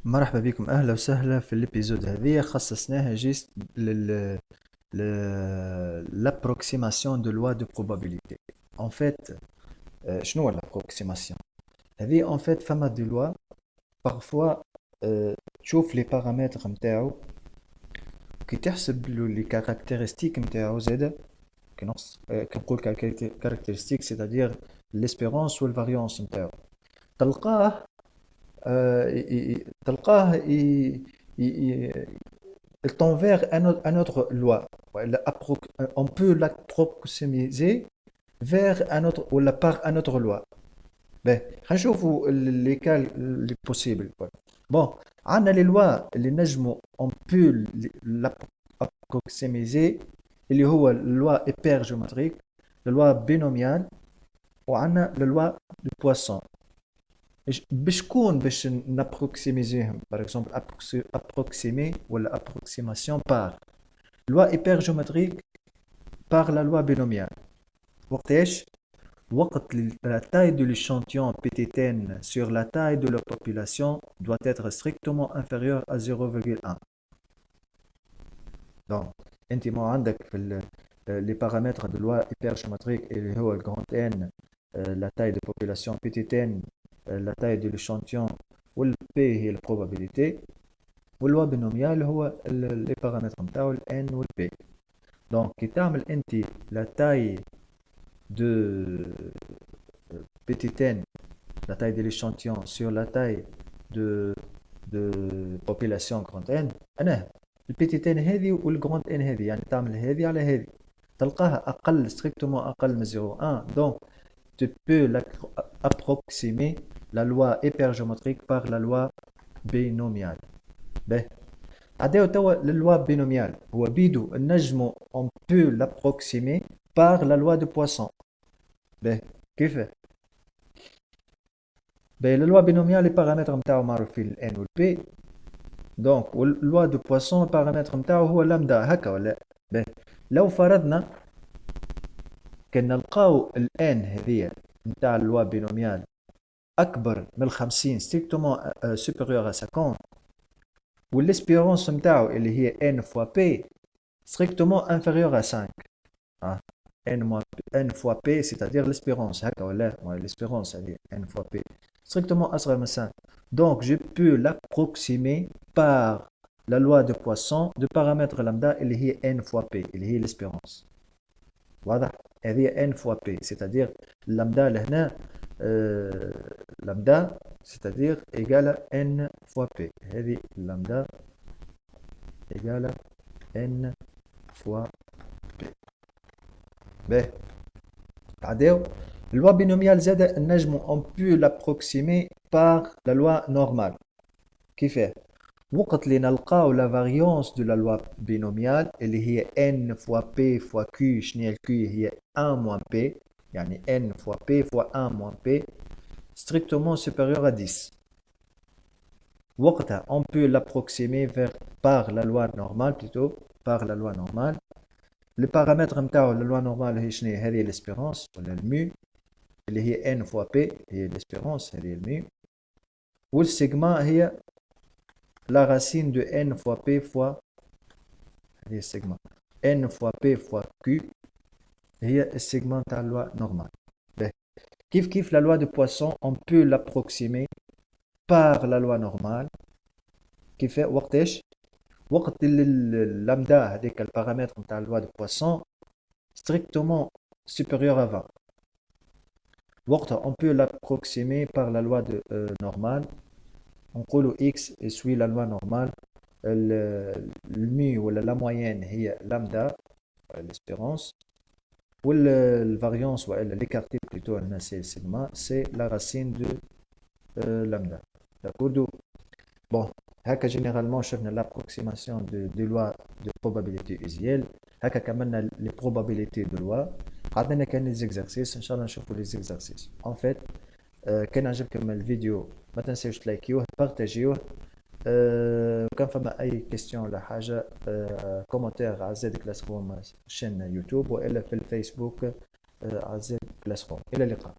مرحبا بكم، اهلا وسهلا. في الابيزود هذه خصصناها جيست لل l'approximation de loi de probabilité. En fait, شنو هو l'approximation؟ هذه en fait فما دي لوا parfois تشوف لي بارامتر نتاعو كي تحسب له لي كاركتيرستيك نتاعو زاده كي نقص كي نقول كاركتيرستيك سيتادير ليسبيرونس والفاريونس نتاعو تلقاه تلقاه il tend vers un autre loi. On peut l'approximer vers un autre ou la par un autre loi. Ben, نشوفوا les cas les possibles. Bon, عندنا les lois اللي نجموا on peut l'approximer اللي هو loi hypergéométrique, la loi binomiale وعندنا la loi du poisson. باش نابروكسيميزيهم باغ اكزومبل ابروكسيمي ولا ابروكسيماسيون بار لوا hypergéométrique par la loi binomiale. وقتاش؟ وقت la taille de l'échantillon PTN sur la taille de la population doit être strictement inférieure à 0,1. Donc انت ما عندك في les paramètres de loi hypergéométrique اللي هو le grand N, la taille de population PTN, la taille de l'échantillon وال P هي la probabilité واللوا binomial هو les paramètres نتاعو ال N وال P. Donc كي تعمل انت la taille de petit n, la taille de l'échantillon sur la taille de population grand N, أنا البيتي ان هذه والجراند ان هذه يعني تعمل هذه على هذه تلقاها أقل strictement أقل من 0,1. Donc tu peux approximer la loi hypergéométrique par la loi binomiale. به عداو توا للوا بينوميال هو بيدو النجمو on peut l'approximer par la loi de Poisson. به كيف؟ به للوا بينوميال لي بارامتر نتاعو معروفين ال n وال p. دونك واللوا دو بواسون البارامتر نتاعو هو لامدا هكا ولا؟ به لو فرضنا كان نلقاو ال n هذيا نتاع اللوا بينوميال أكبر من 50 strictement supérieur à 50 والespérance نتاعو اللي هي n fois p strictement inférieur à 5. n fois p c'est-à-dire l'espérance هكا ولا l'espérance هذه n fois p strictement أصغر من 5. Donc je peux l'approximer par la loi de Poisson de paramètre lambda اللي هي n fois p اللي هي l'espérance. واضح؟ هذه n fois p c'est-à-dire lambda لهنا lambda c'est-à-dire égale n fois p. هذه lambda égale n fois p. باهي تعداو اللوا بينوميال زاده النجم on peut l'approximer par la loi normale. كيفاه؟ وقت اللي نلقاو la variance de la loi binomiale اللي هي n fois p fois q. شنو هي ال q؟ هي 1 moins p يعني n fois p fois 1 moins p strictement supérieur à 10. وقتها on peut l'approximer par la loi normale plutôt par la loi normale. Le paramètre نتاعو la loi normale هي شنو هذه l'espérance ولا المو اللي هي n fois p هي l'espérance هذه المو والسيجما هي la racine de n fois p fois هذه السيجما n fois p fois q هي السيجما نتاع loi normale. كيف la loi de Poisson on peut l'approximer par la loi normale. كيف وقتاش؟ وقت اللامدا هذيك البارامتر نتاع loi de Poisson strictement supérieur à 20. وقتها on peut l'approximer par la loi de normale. On dit x suit la loi normale. Le mu ou la moyenne est lambda, l'espérance. Ou la variance ou l'écarté plutôt, c'est sigma, c'est la racine de lambda. D'accord? Bon, généralement, je fais l'approximation des lois de probabilité usuelle. Les probabilités de loi. عندنا كان les exercices ان شاء الله نشوفوا les exercices. En fait كان عجبكم الفيديو ما تنساوش تلايكيوه بارتاجيوه. كان فما اي كيستيون ولا حاجه كومنتير على زاد كلاس روم شين يوتيوب والا في الفيسبوك على زاد كلاس روم. الى اللقاء.